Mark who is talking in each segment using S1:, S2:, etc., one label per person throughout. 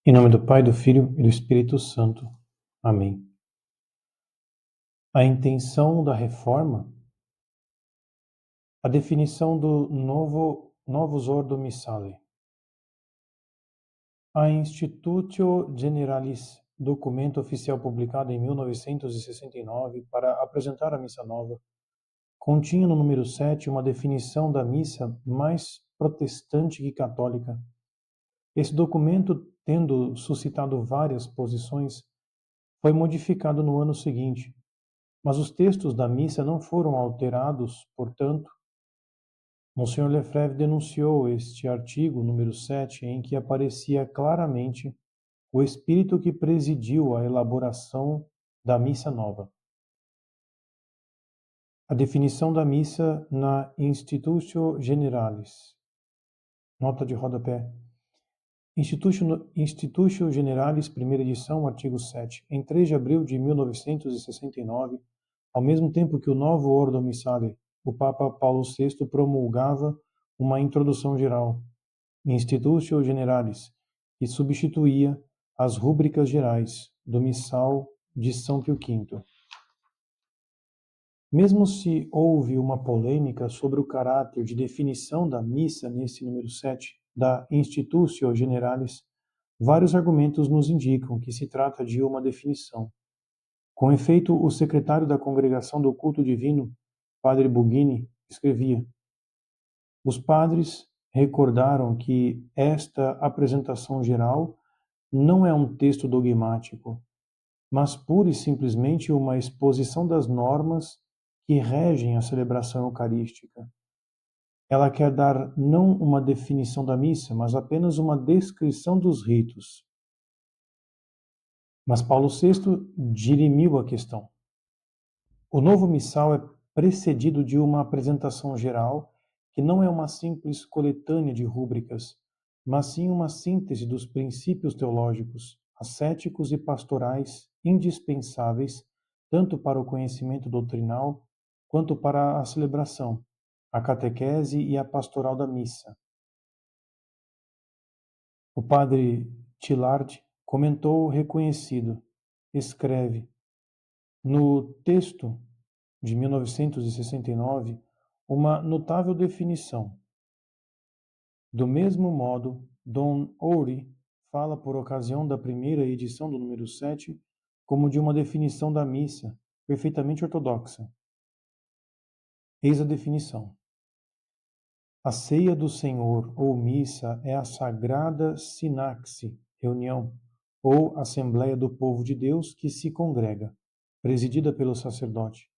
S1: Em nome do Pai, do Filho e do Espírito Santo. Amém. A intenção da reforma, a definição do Novus Ordo Missale. A Institutio Generalis, documento oficial publicado em 1969 para apresentar a missa nova, continha no número 7 uma definição da missa mais protestante que católica. Esse documento, tendo suscitado várias posições, foi modificado no ano seguinte, mas os textos da missa não foram alterados, portanto. Monsenhor Lefebvre denunciou este artigo número 7, em que aparecia claramente o espírito que presidiu a elaboração da missa nova. A definição da missa na Institutio Generalis. Nota de rodapé. Institutio Generalis, primeira edição, artigo 7. Em 3 de abril de 1969, ao mesmo tempo que o Novo Ordo Missale, o Papa Paulo VI promulgava uma introdução geral, Institutio Generalis, que substituía as rúbricas gerais do Missal de São Pio V. Mesmo se houve uma polêmica sobre o caráter de definição da missa nesse número 7 da Institutio Generalis, vários argumentos nos indicam que se trata de uma definição. Com efeito, o secretário da Congregação do Culto Divino, Padre Bugini, escrevia: os padres recordaram que esta apresentação geral não é um texto dogmático, mas pura e simplesmente uma exposição das normas que regem a celebração eucarística. Ela quer dar não uma definição da missa, mas apenas uma descrição dos ritos. Mas Paulo VI dirimiu a questão. O novo missal é precedido de uma apresentação geral que não é uma simples coletânea de rúbricas, mas sim uma síntese dos princípios teológicos, ascéticos e pastorais indispensáveis tanto para o conhecimento doutrinal quanto para a celebração, a catequese e a pastoral da missa. O padre Tillard comentou reconhecido, escreve, no texto de 1969, uma notável definição. Do mesmo modo, Don Oury fala por ocasião da primeira edição do número 7 como de uma definição da missa, perfeitamente ortodoxa. Eis a definição. A ceia do Senhor, ou missa, é a sagrada sinaxe, reunião, ou assembleia do povo de Deus que se congrega, presidida pelo sacerdote,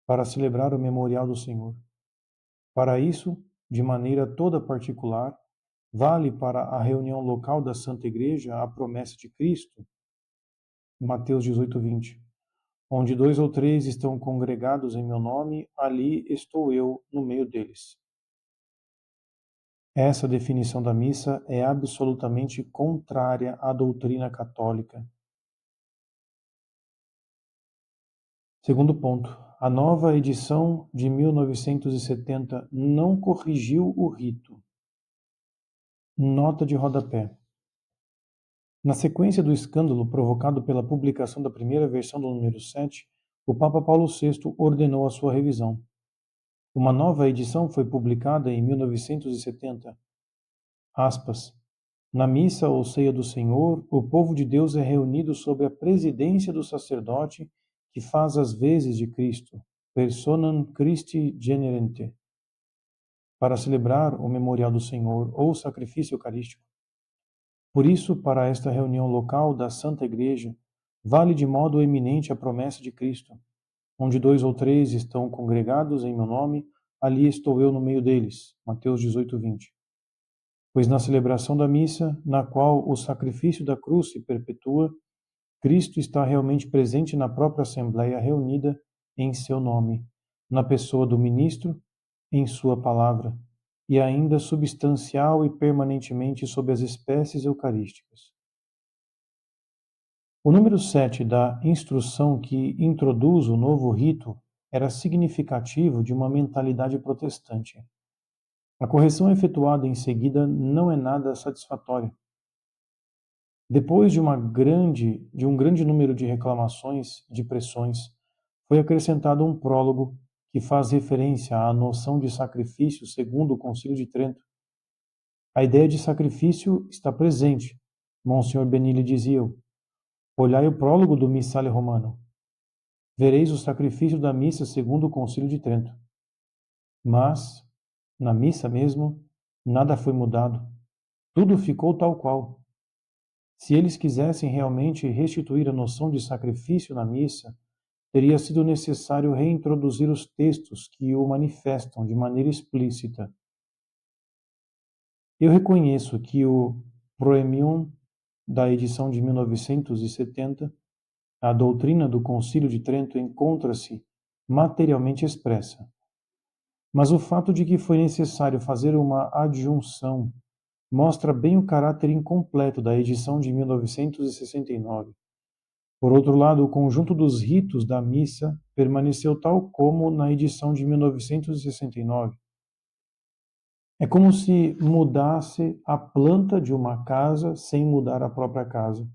S1: para celebrar o memorial do Senhor. Para isso, de maneira toda particular, vale para a reunião local da Santa Igreja a promessa de Cristo, Mateus 18:20, onde 2 ou 3 estão congregados em meu nome, ali estou eu no meio deles. Essa definição da missa é absolutamente contrária à doutrina católica. Segundo ponto, a nova edição de 1970 não corrigiu o rito. Nota de rodapé. Na sequência do escândalo provocado pela publicação da primeira versão do número 7, o Papa Paulo VI ordenou a sua revisão. Uma nova edição foi publicada em 1970. Aspas. Na missa ou ceia do Senhor, o povo de Deus é reunido sob a presidência do sacerdote que faz as vezes de Cristo, personam Christi generente, para celebrar o memorial do Senhor ou sacrifício eucarístico. Por isso, para esta reunião local da Santa Igreja, vale de modo eminente a promessa de Cristo. Onde 2 ou 3 estão congregados em meu nome, ali estou eu no meio deles. Mateus 18:20. Pois na celebração da missa, na qual o sacrifício da cruz se perpetua, Cristo está realmente presente na própria Assembleia reunida em seu nome, na pessoa do ministro, em sua palavra, e ainda substancial e permanentemente sob as espécies eucarísticas. O número 7 da instrução que introduz o novo rito era significativo de uma mentalidade protestante. A correção efetuada em seguida não é nada satisfatória. Depois de um grande número de reclamações e de pressões, foi acrescentado um prólogo que faz referência à noção de sacrifício segundo o Concílio de Trento. A ideia de sacrifício está presente, Monsenhor Benilli dizia-o. Olhai o prólogo do Missale Romano. Vereis o sacrifício da missa segundo o Concílio de Trento. Mas, na missa mesmo, nada foi mudado. Tudo ficou tal qual. Se eles quisessem realmente restituir a noção de sacrifício na missa, teria sido necessário reintroduzir os textos que o manifestam de maneira explícita. Eu reconheço que o Proemium da edição de 1970, a doutrina do Concílio de Trento encontra-se materialmente expressa. Mas o fato de que foi necessário fazer uma adjunção mostra bem o caráter incompleto da edição de 1969. Por outro lado, o conjunto dos ritos da missa permaneceu tal como na edição de 1969. É como se mudasse a planta de uma casa sem mudar a própria casa.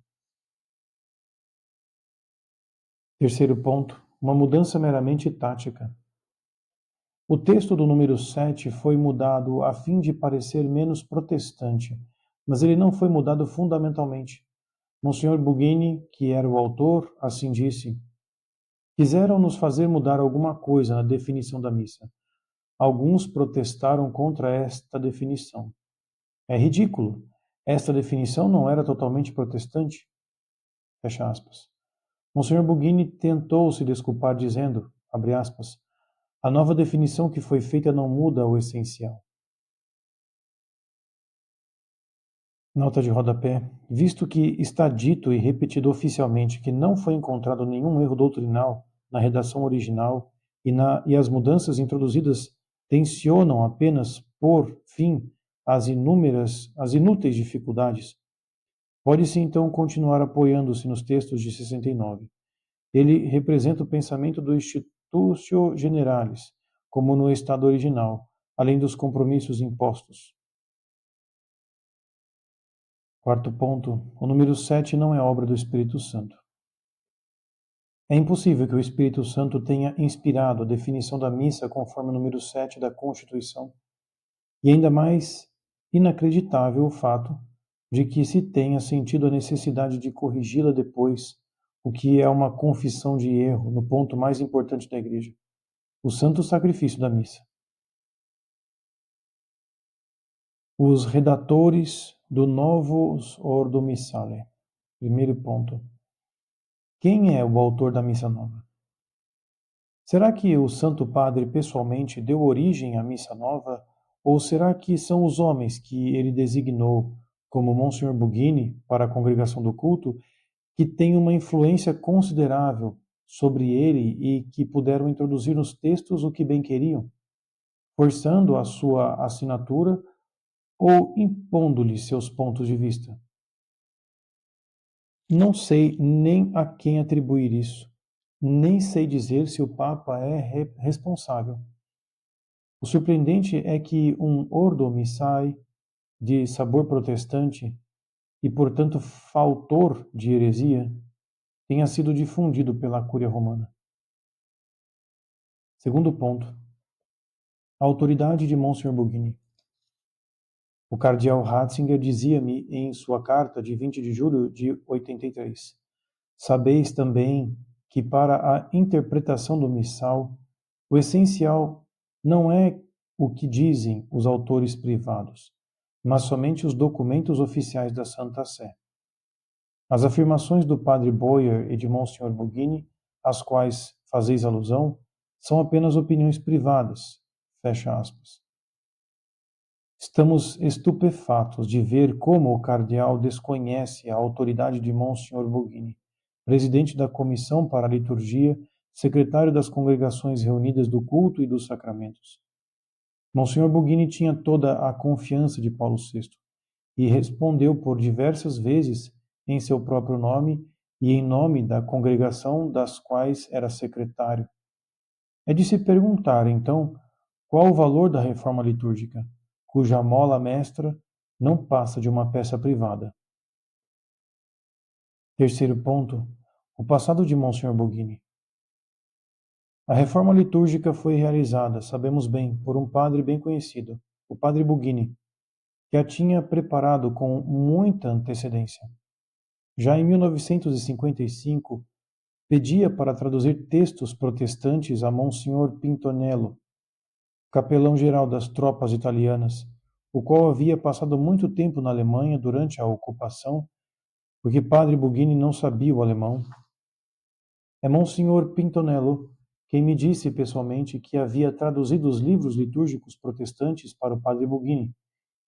S1: Terceiro ponto, uma mudança meramente tática. O texto do número 7 foi mudado a fim de parecer menos protestante, mas ele não foi mudado fundamentalmente. Monsenhor Bugini, que era o autor, assim disse: quiseram nos fazer mudar alguma coisa na definição da missa. Alguns protestaram contra esta definição. É ridículo. Esta definição não era totalmente protestante. Fecha aspas. Monsenhor Bugini tentou se desculpar dizendo, abre aspas, a nova definição que foi feita não muda o essencial. Nota de rodapé. Visto que está dito e repetido oficialmente que não foi encontrado nenhum erro doutrinal na redação original e as mudanças introduzidas tensionam apenas por fim as inúteis dificuldades, pode-se então continuar apoiando-se nos textos de 69. Ele representa o pensamento do Institutio Generalis, como no estado original, além dos compromissos impostos. Quarto ponto, o número 7 não é obra do Espírito Santo. É impossível que o Espírito Santo tenha inspirado a definição da missa conforme o número 7 da Constituição. E ainda mais inacreditável o fato de que se tenha sentido a necessidade de corrigi-la depois, o que é uma confissão de erro no ponto mais importante da Igreja, o santo sacrifício da missa. Os redatores do Novus Ordo Missale. Primeiro ponto. Quem é o autor da Missa Nova? Será que o Santo Padre pessoalmente deu origem à Missa Nova? Ou será que são os homens que ele designou, como Monsenhor Bugini, para a congregação do culto, que têm uma influência considerável sobre ele e que puderam introduzir nos textos o que bem queriam, forçando a sua assinatura ou impondo-lhe seus pontos de vista? Não sei nem a quem atribuir isso, nem sei dizer se o Papa é responsável. O surpreendente é que um Ordo Missae de sabor protestante e, portanto, fautor de heresia, tenha sido difundido pela Cúria Romana. Segundo ponto, a autoridade de Monsenhor Bugini. O cardeal Ratzinger dizia-me em sua carta de 20 de julho de 83: sabeis também que para a interpretação do missal, o essencial não é o que dizem os autores privados, mas somente os documentos oficiais da Santa Sé. As afirmações do padre Boyer e de Monsenhor Bugini, às quais fazeis alusão, são apenas opiniões privadas. Fecha aspas. Estamos estupefatos de ver como o cardeal desconhece a autoridade de Monsenhor Bugini, presidente da Comissão para a Liturgia, secretário das Congregações Reunidas do Culto e dos Sacramentos. Monsenhor Bugini tinha toda a confiança de Paulo VI e respondeu por diversas vezes em seu próprio nome e em nome da congregação das quais era secretário. É de se perguntar, então, qual o valor da reforma litúrgica, cuja mola mestra não passa de uma peça privada. Terceiro ponto, o passado de Monsenhor Bugini. A reforma litúrgica foi realizada, sabemos bem, por um padre bem conhecido, o padre Bugini, que a tinha preparado com muita antecedência. Já em 1955, pedia para traduzir textos protestantes a Monsenhor Pintonello, capelão-geral das tropas italianas, o qual havia passado muito tempo na Alemanha durante a ocupação, porque padre Bugini não sabia o alemão. É Monsenhor Pintonello quem me disse pessoalmente que havia traduzido os livros litúrgicos protestantes para o padre Bugini,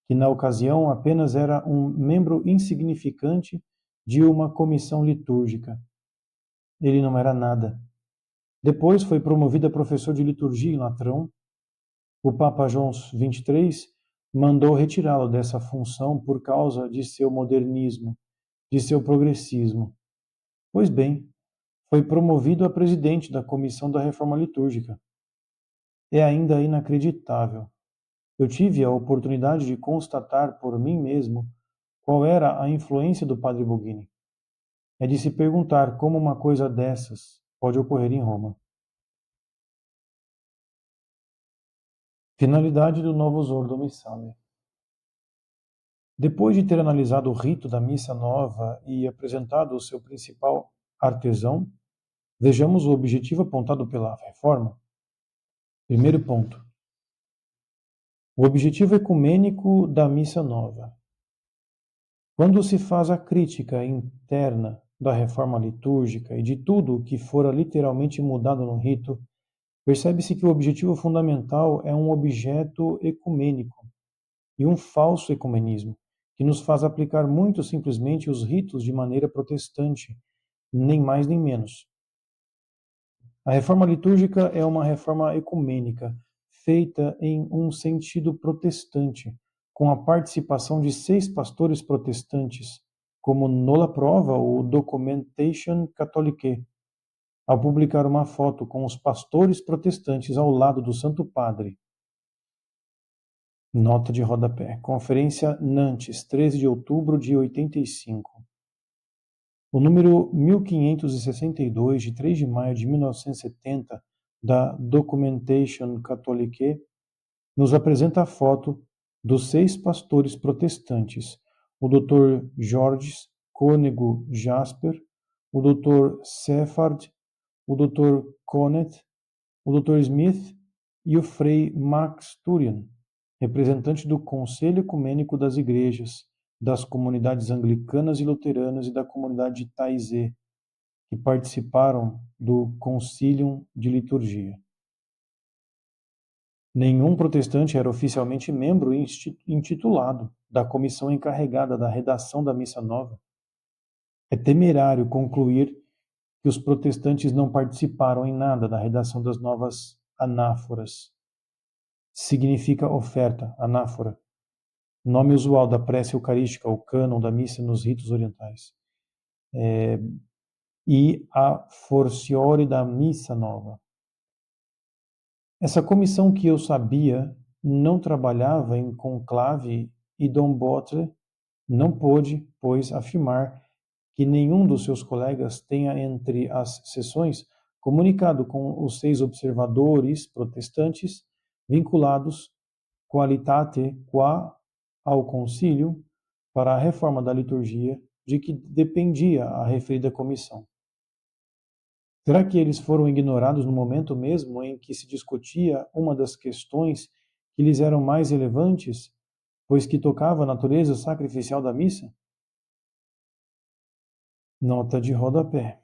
S1: que na ocasião apenas era um membro insignificante de uma comissão litúrgica. Ele não era nada. Depois foi promovido a professor de liturgia em Latrão. O Papa João XXIII mandou retirá-lo dessa função por causa de seu modernismo, de seu progressismo. Pois bem, foi promovido a presidente da Comissão da Reforma Litúrgica. É ainda inacreditável. Eu tive a oportunidade de constatar por mim mesmo qual era a influência do padre Bugini. É de se perguntar como uma coisa dessas pode ocorrer em Roma. Finalidade do Novus Ordo Missale. Depois de ter analisado o rito da missa nova e apresentado o seu principal artesão, vejamos o objetivo apontado pela reforma. Primeiro ponto. O objetivo ecumênico da missa nova. Quando se faz a crítica interna da reforma litúrgica e de tudo o que fora literalmente mudado no rito, percebe-se que o objetivo fundamental é um objeto ecumênico e um falso ecumenismo, que nos faz aplicar muito simplesmente os ritos de maneira protestante, nem mais nem menos. A reforma litúrgica é uma reforma ecumênica, feita em um sentido protestante, com a participação de 6 pastores protestantes, como nola prova o Documentation Catholique, ao publicar uma foto com os pastores protestantes ao lado do Santo Padre. Nota de rodapé. Conferência Nantes, 13 de outubro de 85. O número 1562, de 3 de maio de 1970, da Documentation Catholique, nos apresenta a foto dos 6 pastores protestantes, o Dr. Georges Cônego Jasper, o Dr. Seffard, o Dr. Conet, o Dr. Smith e o Frei Max Turian, representante do Conselho Ecumênico das Igrejas, das comunidades anglicanas e luteranas e da comunidade de Taizé, que participaram do Concilium de Liturgia. Nenhum protestante era oficialmente membro intitulado da comissão encarregada da redação da Missa Nova. É temerário concluir que os protestantes não participaram em nada da redação das novas anáforas. Significa oferta, anáfora, nome usual da prece eucarística, o cânon da missa nos ritos orientais. E a forciore da missa nova. Essa comissão que eu sabia não trabalhava em conclave e Dom Botre não pôde, pois, afirmar que nenhum dos seus colegas tenha entre as sessões comunicado com os 6 observadores protestantes vinculados qualitate qua ao concílio para a reforma da liturgia de que dependia a referida comissão. Será que eles foram ignorados no momento mesmo em que se discutia uma das questões que lhes eram mais relevantes, pois que tocava a natureza sacrificial da missa? Nota de rodapé.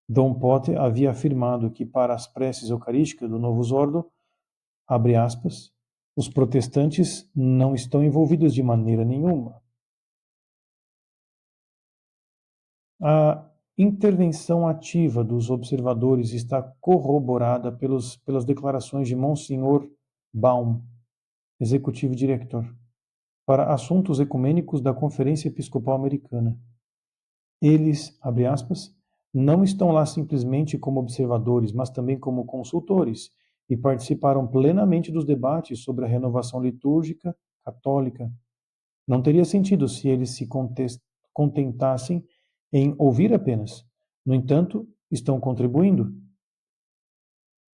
S1: Dom Pote havia afirmado que para as preces eucarísticas do Novus Ordo, abre aspas, os protestantes não estão envolvidos de maneira nenhuma. A intervenção ativa dos observadores está corroborada pelas declarações de Monsenhor Baum, executivo diretor, para assuntos ecumênicos da Conferência Episcopal Americana. Eles, abre aspas, não estão lá simplesmente como observadores, mas também como consultores, e participaram plenamente dos debates sobre a renovação litúrgica católica. Não teria sentido se eles se contentassem em ouvir apenas. No entanto, estão contribuindo.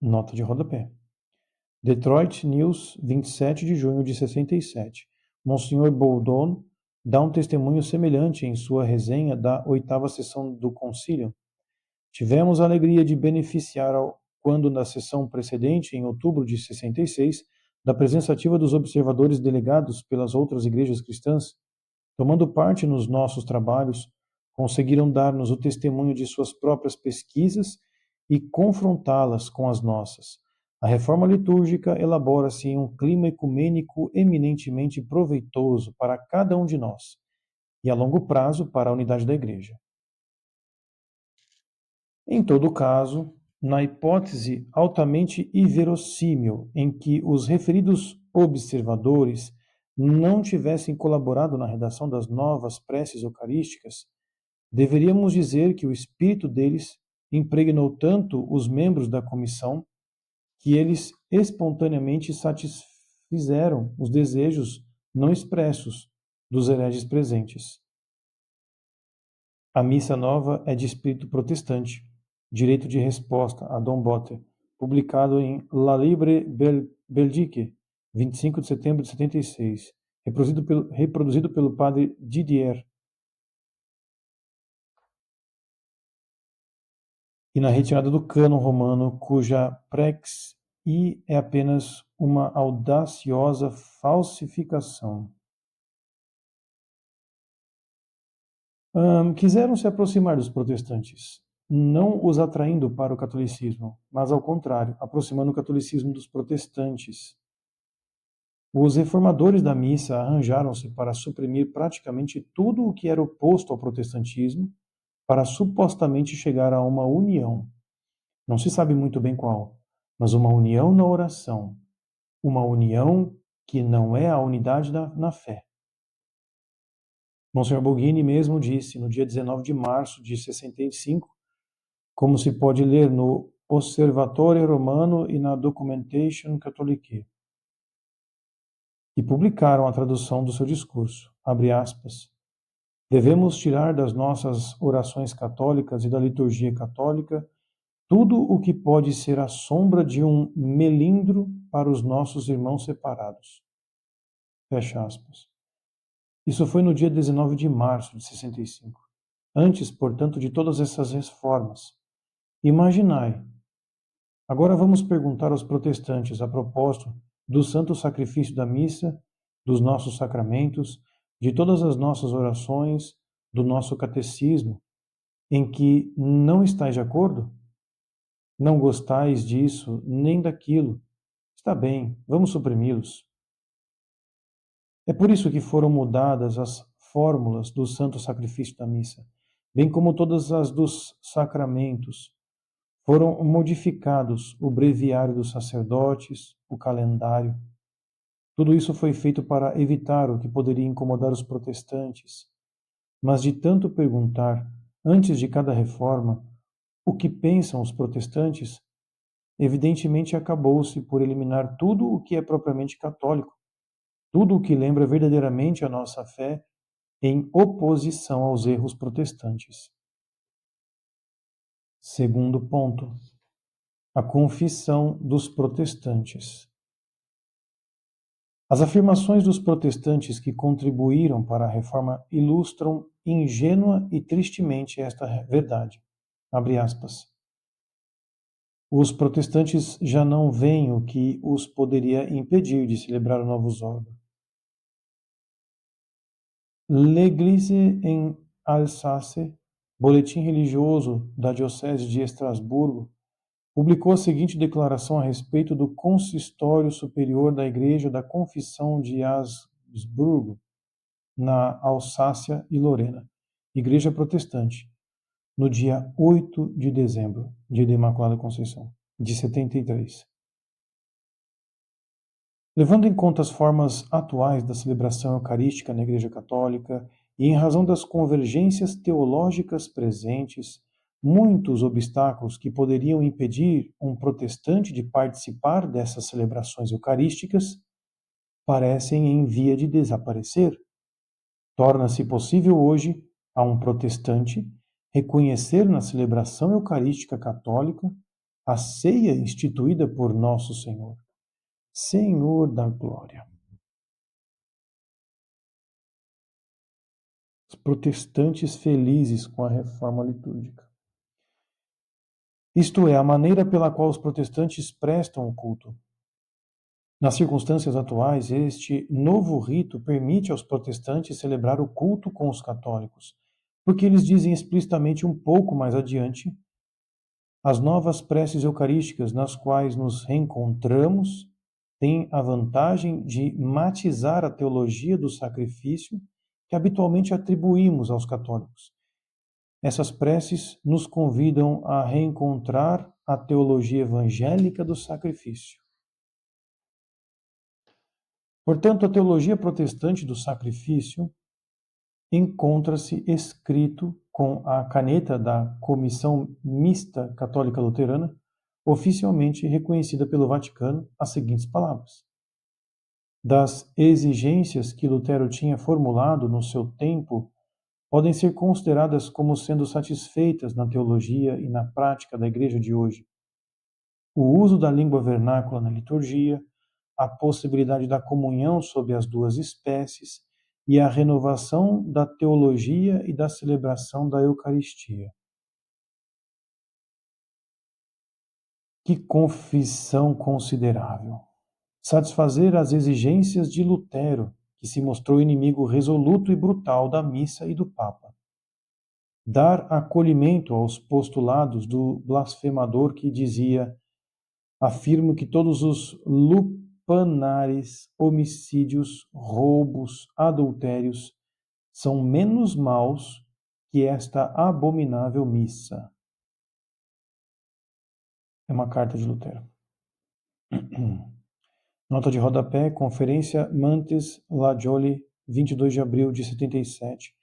S1: Nota de rodapé. Detroit News, 27 de junho de 67. Monsenhor Boldon dá um testemunho semelhante em sua resenha da 8ª sessão do concílio. Tivemos a alegria de beneficiar quando na sessão precedente, em outubro de 66, da presença ativa dos observadores delegados pelas outras igrejas cristãs, tomando parte nos nossos trabalhos, conseguiram dar-nos o testemunho de suas próprias pesquisas e confrontá-las com as nossas. A reforma litúrgica elabora-se em um clima ecumênico eminentemente proveitoso para cada um de nós e a longo prazo para a unidade da Igreja. Em todo caso, na hipótese altamente inverossímil em que os referidos observadores não tivessem colaborado na redação das novas preces eucarísticas, deveríamos dizer que o espírito deles impregnou tanto os membros da comissão que eles espontaneamente satisfizeram os desejos não expressos dos hereges presentes. A missa nova é de espírito protestante, direito de resposta a Dom Botter, publicado em La Libre Belgique, 25 de setembro de 76, reproduzido pelo padre Didier. E na retirada do cânon romano, cuja prex I é apenas uma audaciosa falsificação. Quiseram se aproximar dos protestantes, não os atraindo para o catolicismo, mas ao contrário, aproximando o catolicismo dos protestantes. Os reformadores da missa arranjaram-se para suprimir praticamente tudo o que era oposto ao protestantismo, para supostamente chegar a uma união. Não se sabe muito bem qual, mas uma união na oração, uma união que não é a unidade na fé. Monsenhor Bugini mesmo disse, no dia 19 de março de 65, como se pode ler no Osservatore Romano e na Documentation Catholique, e publicaram a tradução do seu discurso, abre aspas, devemos tirar das nossas orações católicas e da liturgia católica tudo o que pode ser a sombra de um melindro para os nossos irmãos separados. Fecha aspas. Isso foi no dia 19 de março de 65. Antes, portanto, de todas essas reformas. Imaginai. Agora vamos perguntar aos protestantes a propósito do santo sacrifício da missa, dos nossos sacramentos, de todas as nossas orações, do nosso catecismo, em que não estáis de acordo? Não gostais disso nem daquilo. Está bem, vamos suprimi-los. É por isso que foram mudadas as fórmulas do santo sacrifício da missa, bem como todas as dos sacramentos. Foram modificados o breviário dos sacerdotes, o calendário. Tudo isso foi feito para evitar o que poderia incomodar os protestantes. Mas de tanto perguntar, antes de cada reforma, o que pensam os protestantes, evidentemente acabou-se por eliminar tudo o que é propriamente católico, tudo o que lembra verdadeiramente a nossa fé em oposição aos erros protestantes. Segundo ponto, a confissão dos protestantes. As afirmações dos protestantes que contribuíram para a reforma ilustram ingênua e tristemente esta verdade. Abre aspas. Os protestantes já não veem o que os poderia impedir de celebrar o Novus Ordo. L'Église em Alsace, boletim religioso da Diocese de Estrasburgo, publicou a seguinte declaração a respeito do Consistório Superior da Igreja da Confissão de Habsburgo, na Alsácia e Lorena, Igreja Protestante, no dia 8 de dezembro, dia da Imaculada Conceição, de 73. Levando em conta as formas atuais da celebração eucarística na Igreja Católica e em razão das convergências teológicas presentes, muitos obstáculos que poderiam impedir um protestante de participar dessas celebrações eucarísticas parecem em via de desaparecer. Torna-se possível hoje a um protestante reconhecer na celebração eucarística católica a ceia instituída por nosso Senhor. Senhor da glória. Os protestantes felizes com a reforma litúrgica. Isto é, a maneira pela qual os protestantes prestam o culto. Nas circunstâncias atuais, este novo rito permite aos protestantes celebrar o culto com os católicos, porque eles dizem explicitamente um pouco mais adiante: as novas preces eucarísticas nas quais nos reencontramos têm a vantagem de matizar a teologia do sacrifício que habitualmente atribuímos aos católicos. Essas preces nos convidam a reencontrar a teologia evangélica do sacrifício. Portanto, a teologia protestante do sacrifício encontra-se escrito com a caneta da Comissão Mista Católica Luterana, oficialmente reconhecida pelo Vaticano, as seguintes palavras: das exigências que Lutero tinha formulado no seu tempo, podem ser consideradas como sendo satisfeitas na teologia e na prática da Igreja de hoje. O uso da língua vernácula na liturgia, a possibilidade da comunhão sob as duas espécies e a renovação da teologia e da celebração da Eucaristia. Que confissão considerável! Satisfazer as exigências de Lutero, que se mostrou inimigo resoluto e brutal da missa e do Papa. Dar acolhimento aos postulados do blasfemador que dizia: afirmo que todos os lupanares, homicídios, roubos, adultérios são menos maus que esta abominável missa. É uma carta de Lutero. Nota de rodapé, Conferência Mantes Lagioli, 22 de abril de 77.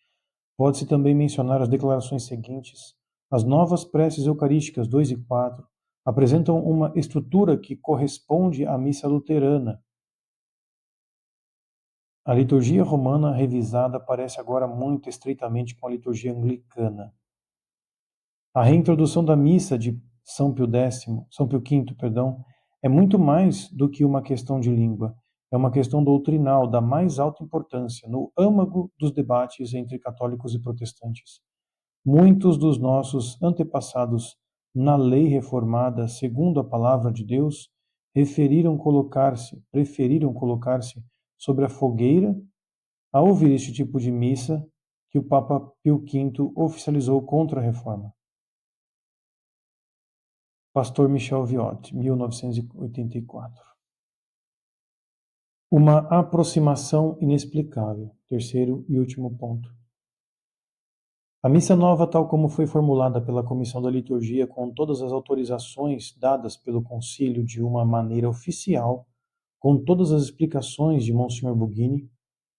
S1: Pode-se também mencionar as declarações seguintes. As novas preces eucarísticas 2 e 4 apresentam uma estrutura que corresponde à missa luterana. A liturgia romana revisada parece agora muito estreitamente com a liturgia anglicana. A reintrodução da missa de São Pio V, é muito mais do que uma questão de língua. É uma questão doutrinal da mais alta importância no âmago dos debates entre católicos e protestantes. Muitos dos nossos antepassados na lei reformada, segundo a palavra de Deus, preferiram colocar-se sobre a fogueira a ouvir este tipo de missa que o Papa Pio V oficializou contra a reforma. Pastor Michel Viot, 1984. Uma aproximação inexplicável. Terceiro e último ponto. A missa nova, tal como foi formulada pela Comissão da Liturgia, com todas as autorizações dadas pelo Concílio de uma maneira oficial, com todas as explicações de Monsenhor Bughini,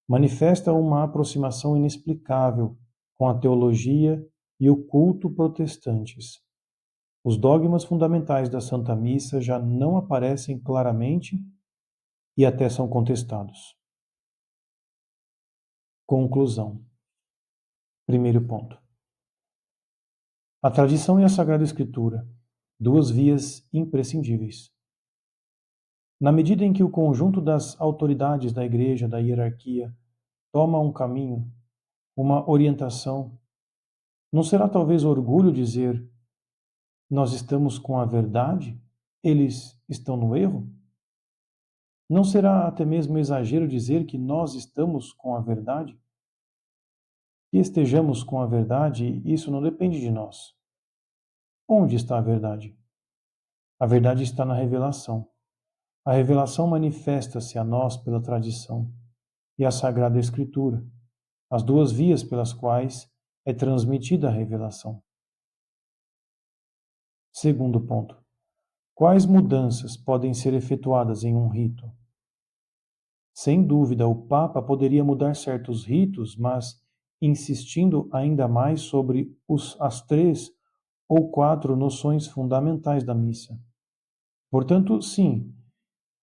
S1: manifesta uma aproximação inexplicável com a teologia e o culto protestantes. Os dogmas fundamentais da Santa Missa já não aparecem claramente e até são contestados. Conclusão. Primeiro ponto. A tradição e a Sagrada Escritura, duas vias imprescindíveis. Na medida em que o conjunto das autoridades da Igreja, da hierarquia, toma um caminho, uma orientação, não será talvez orgulho dizer: nós estamos com a verdade, eles estão no erro? Não será até mesmo exagero dizer que nós estamos com a verdade? Que estejamos com a verdade, isso não depende de nós. Onde está a verdade? A verdade está na revelação. A revelação manifesta-se a nós pela tradição e a Sagrada Escritura, as duas vias pelas quais é transmitida a revelação. Segundo ponto. Quais mudanças podem ser efetuadas em um rito? Sem dúvida, o Papa poderia mudar certos ritos, mas insistindo ainda mais sobre as 3 ou 4 noções fundamentais da missa. Portanto, sim,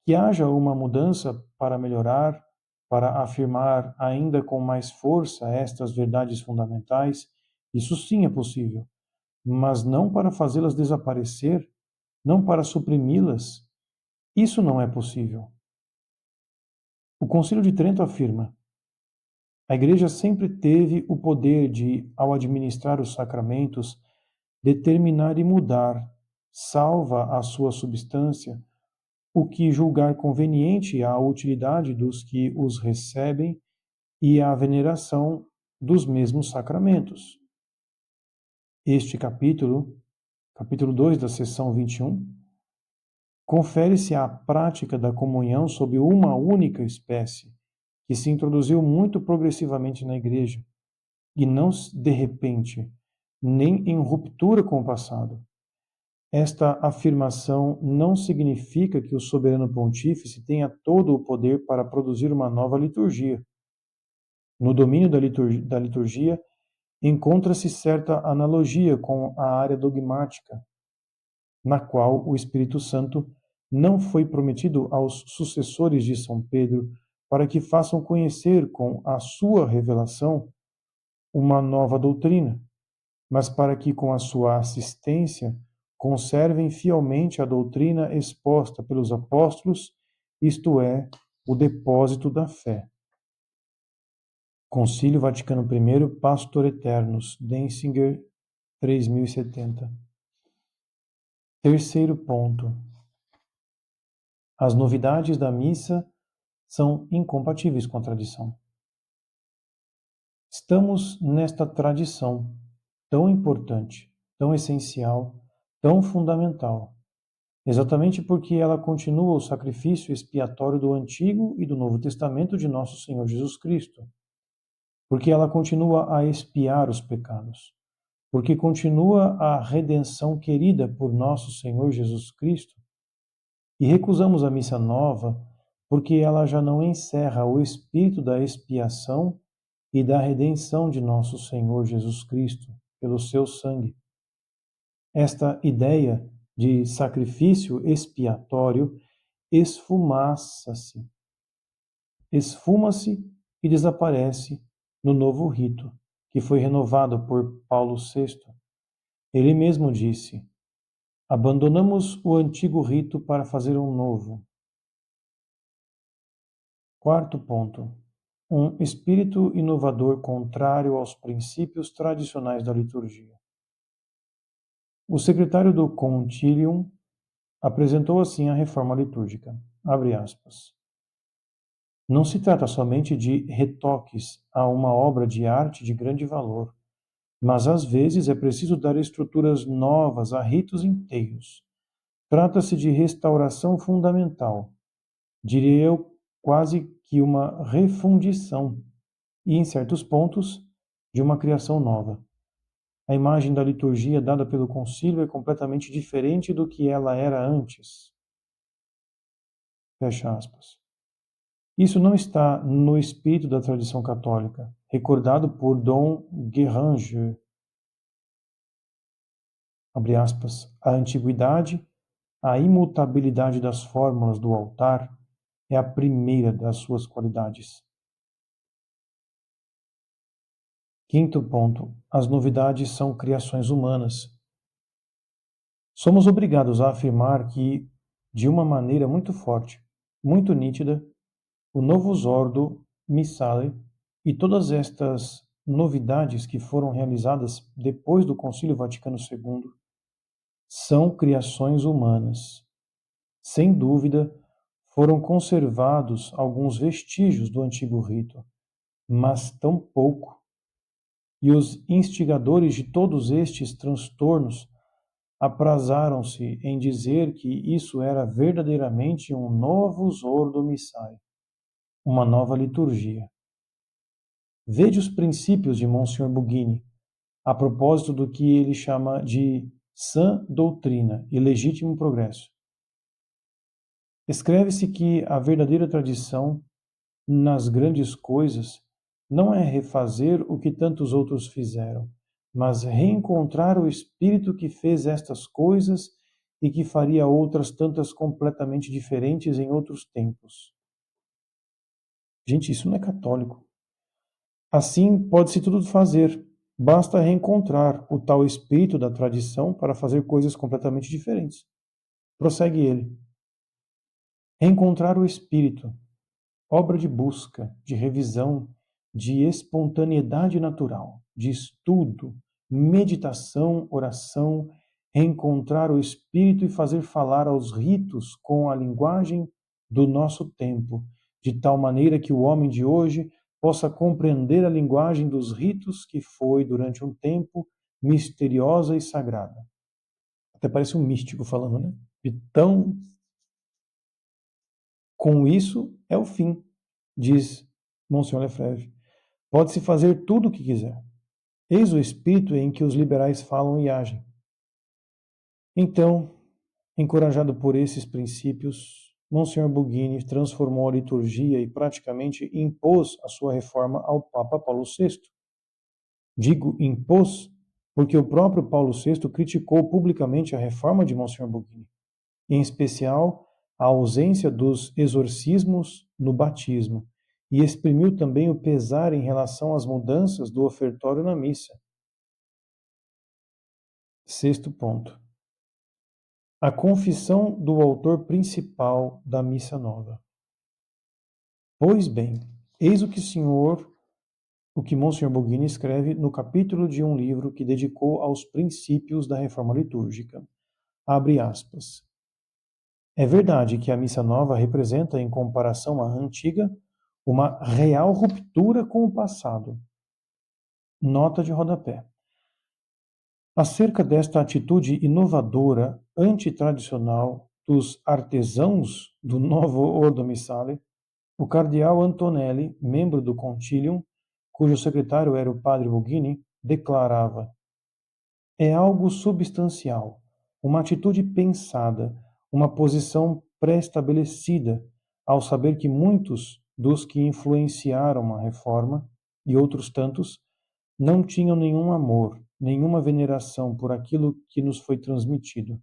S1: que haja uma mudança para melhorar, para afirmar ainda com mais força estas verdades fundamentais Isso sim é possível, mas não para fazê-las desaparecer, não para suprimi-las. Isso não é possível. O Concílio de Trento afirma: a Igreja sempre teve o poder de, ao administrar os sacramentos, determinar e mudar, salva a sua substância, o que julgar conveniente à utilidade dos que os recebem e à veneração dos mesmos sacramentos. Este capítulo 2 da seção 21, confere-se à prática da comunhão sob uma única espécie, que se introduziu muito progressivamente na Igreja, e não de repente, nem em ruptura com o passado. Esta afirmação não significa que o soberano pontífice tenha todo o poder para produzir uma nova liturgia. No domínio da liturgia encontra-se certa analogia com a área dogmática, na qual o Espírito Santo não foi prometido aos sucessores de São Pedro para que façam conhecer com a sua revelação uma nova doutrina, mas para que com a sua assistência conservem fielmente a doutrina exposta pelos apóstolos, isto é, o depósito da fé. Concílio Vaticano I, Pastor Eternus, Denzinger, 3070. Terceiro ponto. As novidades da missa são incompatíveis com a tradição. Estamos nesta tradição tão importante, tão essencial, tão fundamental, exatamente porque ela continua o sacrifício expiatório do Antigo e do Novo Testamento de nosso Senhor Jesus Cristo, porque ela continua a expiar os pecados, porque continua a redenção querida por nosso Senhor Jesus Cristo, e recusamos a missa nova porque ela já não encerra o espírito da expiação e da redenção de nosso Senhor Jesus Cristo pelo seu sangue. Esta ideia de sacrifício expiatório esfuma-se e desaparece no novo rito, que foi renovado por Paulo VI. Ele mesmo disse: abandonamos o antigo rito para fazer um novo. Quarto ponto. Um espírito inovador contrário aos princípios tradicionais da liturgia. O secretário do Concilium apresentou assim a reforma litúrgica. Abre aspas. Não se trata somente de retoques a uma obra de arte de grande valor, mas às vezes é preciso dar estruturas novas a ritos inteiros. Trata-se de restauração fundamental, diria eu quase que uma refundição, e em certos pontos, de uma criação nova. A imagem da liturgia dada pelo concílio é completamente diferente do que ela era antes. Fecha aspas. Isso não está no espírito da tradição católica, recordado por Dom Guéranger. Abre aspas. A antiguidade, a imutabilidade das fórmulas do altar é a primeira das suas qualidades. Quinto ponto. As novidades são criações humanas. Somos obrigados a afirmar que, de uma maneira muito forte, muito nítida, o Novus Ordo Missale e todas estas novidades que foram realizadas depois do Concílio Vaticano II são criações humanas. Sem dúvida, foram conservados alguns vestígios do antigo rito, mas tão pouco. E os instigadores de todos estes transtornos aprazaram-se em dizer que isso era verdadeiramente um novus ordo missae, uma nova liturgia. Vede os princípios de Monsignor Bugini, a propósito do que ele chama de sã doutrina e legítimo progresso. Escreve-se que a verdadeira tradição nas grandes coisas não é refazer o que tantos outros fizeram, mas reencontrar o Espírito que fez estas coisas e que faria outras tantas completamente diferentes em outros tempos. Gente, isso não é católico. Assim pode-se tudo fazer, Basta reencontrar o tal espírito da tradição para fazer coisas completamente diferentes. Prossegue ele. Reencontrar o espírito, obra de busca, de revisão, de espontaneidade natural, de estudo, meditação, oração, reencontrar o espírito e fazer falar aos ritos com a linguagem do nosso tempo, de tal maneira que o homem de hoje possa compreender a linguagem dos ritos que foi, durante um tempo, misteriosa e sagrada. Até parece um místico falando, né? Então, com isso é o fim, diz Monsieur Lefebvre. Pode-se fazer tudo o que quiser. Eis o espírito em que os liberais falam e agem. Então, encorajado por esses princípios, Monsenhor Bugini transformou a liturgia e praticamente impôs a sua reforma ao Papa Paulo VI. Digo impôs porque o próprio Paulo VI criticou publicamente a reforma de Monsenhor Bugini, em especial a ausência dos exorcismos no batismo, e exprimiu também o pesar em relação às mudanças do ofertório na missa. Sexto ponto. A confissão do autor principal da Missa Nova. Pois bem, eis o que Monsenhor Bugini escreve no capítulo de um livro que dedicou aos princípios da reforma litúrgica. Abre aspas. É verdade que a Missa Nova representa, em comparação à antiga, uma real ruptura com o passado. Nota de rodapé. Acerca desta atitude inovadora, antitradicional dos artesãos do novo Ordo Missale, o cardeal Antonelli, membro do Concilium, cujo secretário era o padre Bugini, declarava: é algo substancial, uma atitude pensada, uma posição pré-estabelecida, ao saber que muitos dos que influenciaram a reforma, e outros tantos, não tinham nenhum amor, nenhuma veneração por aquilo que nos foi transmitido,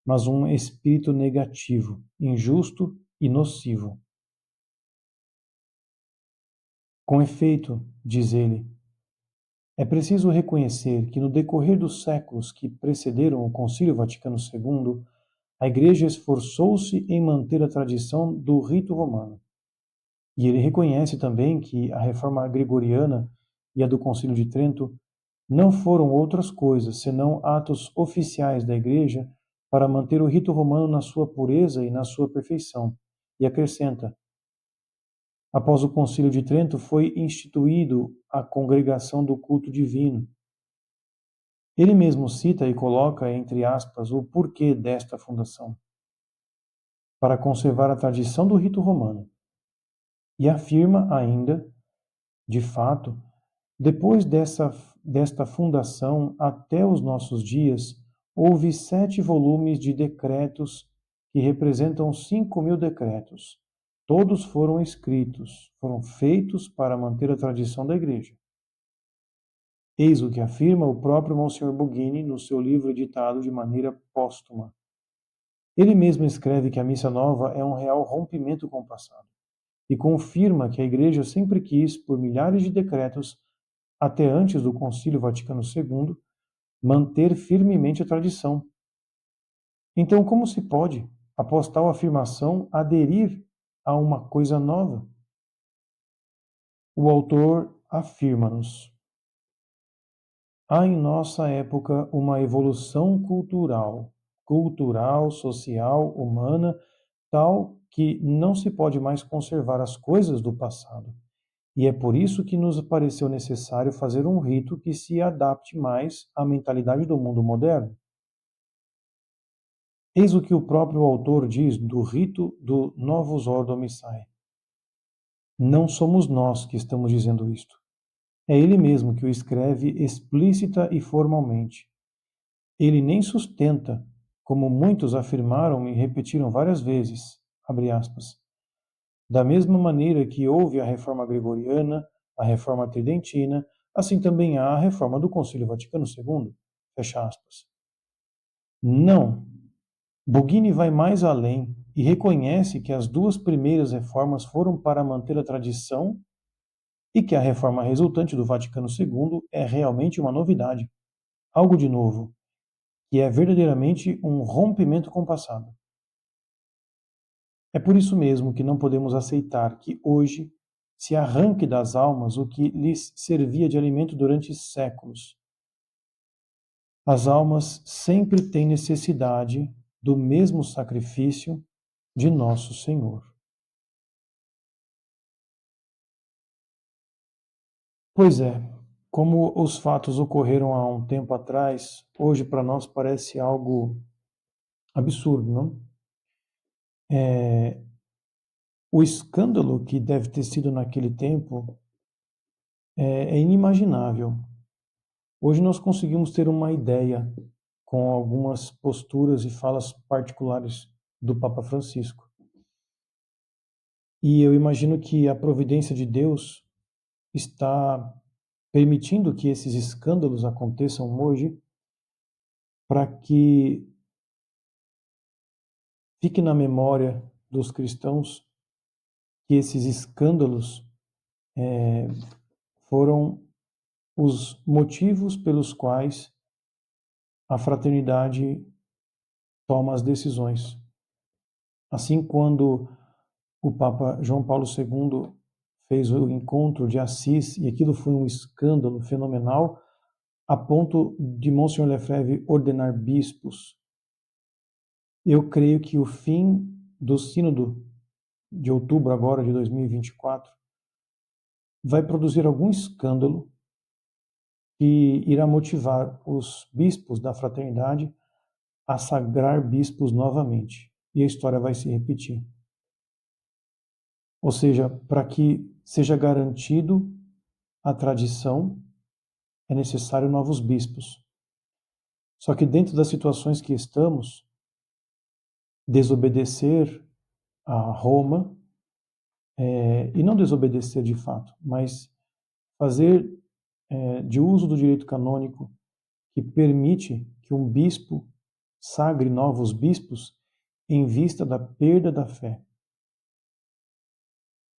S1: mas um espírito negativo, injusto e nocivo. Com efeito, diz ele, é preciso reconhecer que no decorrer dos séculos que precederam o Concílio Vaticano II, a Igreja esforçou-se em manter a tradição do rito romano. E ele reconhece também que a reforma gregoriana e a do Concílio de Trento não foram outras coisas senão atos oficiais da Igreja para manter o rito romano na sua pureza e na sua perfeição. E acrescenta: após o Concílio de Trento foi instituído a congregação do culto divino. Ele mesmo cita e coloca entre aspas o porquê desta fundação: para conservar a tradição do rito romano. E afirma ainda, de fato, depois desta fundação até os nossos dias, houve 7 volumes de decretos que representam 5.000 decretos. Todos foram escritos, foram feitos para manter a tradição da Igreja. Eis o que afirma o próprio Monsenhor Bugini no seu livro editado de maneira póstuma. Ele mesmo escreve que a Missa Nova é um real rompimento com o passado e confirma que a Igreja sempre quis, por milhares de decretos, até antes do Concílio Vaticano II, manter firmemente a tradição. Então, como se pode, após tal afirmação, aderir a uma coisa nova? O autor afirma-nos: há em nossa época uma evolução cultural, social, humana, tal que não se pode mais conservar as coisas do passado. E é por isso que nos pareceu necessário fazer um rito que se adapte mais à mentalidade do mundo moderno. Eis o que o próprio autor diz do rito do Novus Ordo Missae. Não somos nós que estamos dizendo isto. É ele mesmo que o escreve explícita e formalmente. Ele nem sustenta, como muitos afirmaram e repetiram várias vezes, abre aspas, da mesma maneira que houve a reforma gregoriana, a reforma tridentina, assim também há a reforma do Concílio Vaticano II, fecha aspas. Não. Bugini vai mais além e reconhece que as 2 primeiras reformas foram para manter a tradição e que a reforma resultante do Vaticano II é realmente uma novidade, algo de novo, que é verdadeiramente um rompimento com o passado. É por isso mesmo que não podemos aceitar que hoje se arranque das almas o que lhes servia de alimento durante séculos. As almas sempre têm necessidade do mesmo sacrifício de nosso Senhor. Pois é, como os fatos ocorreram há um tempo atrás, hoje para nós parece algo absurdo, não? É, o escândalo que deve ter sido naquele tempo é inimaginável. Hoje nós conseguimos ter uma ideia com algumas posturas e falas particulares do Papa Francisco. E eu imagino que a providência de Deus está permitindo que esses escândalos aconteçam hoje para que fique na memória dos cristãos que esses escândalos foram os motivos pelos quais a fraternidade toma as decisões. Assim, quando o Papa João Paulo II fez o encontro de Assis, e aquilo foi um escândalo fenomenal, a ponto de Monsenhor Lefebvre ordenar bispos. Eu creio que o fim do sínodo de outubro agora de 2024 vai produzir algum escândalo que irá motivar os bispos da fraternidade a sagrar bispos novamente. E a história vai se repetir. Ou seja, para que seja garantido a tradição, é necessário novos bispos. Só que dentro das situações que estamos, desobedecer a Roma, e não desobedecer de fato, mas fazer de uso do direito canônico que permite que um bispo sagre novos bispos em vista da perda da fé.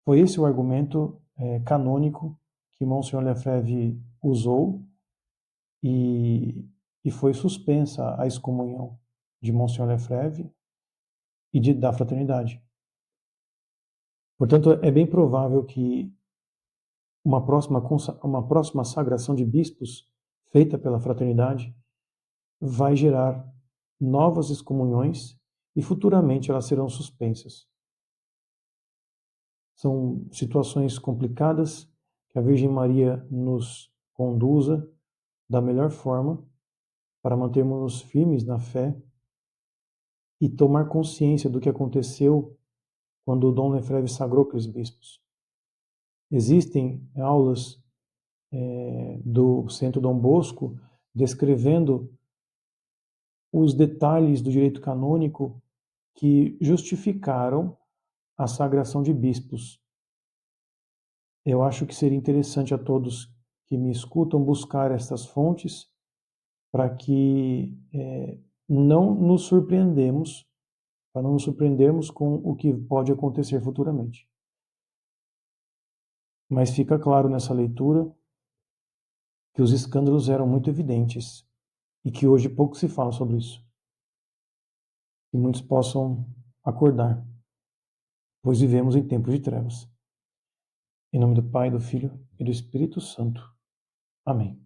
S1: Foi esse o argumento canônico que Monsenhor Lefebvre usou e foi suspensa a excomunhão de Monsenhor Lefebvre e da fraternidade. Portanto, é bem provável que uma próxima sagração de bispos feita pela fraternidade vai gerar novas excomunhões e futuramente elas serão suspensas. São situações complicadas que a Virgem Maria nos conduza da melhor forma para mantermos-nos firmes na fé e tomar consciência do que aconteceu quando o Dom Lefebvre sagrou aqueles bispos. Existem aulas do Centro Dom Bosco descrevendo os detalhes do direito canônico que justificaram a sagração de bispos. Eu acho que seria interessante a todos que me escutam buscar estas fontes para que não nos surpreendemos, para não nos surpreendermos com o que pode acontecer futuramente. Mas fica claro nessa leitura que os escândalos eram muito evidentes e que hoje pouco se fala sobre isso. Que muitos possam acordar, pois vivemos em tempos de trevas. Em nome do Pai, do Filho e do Espírito Santo. Amém.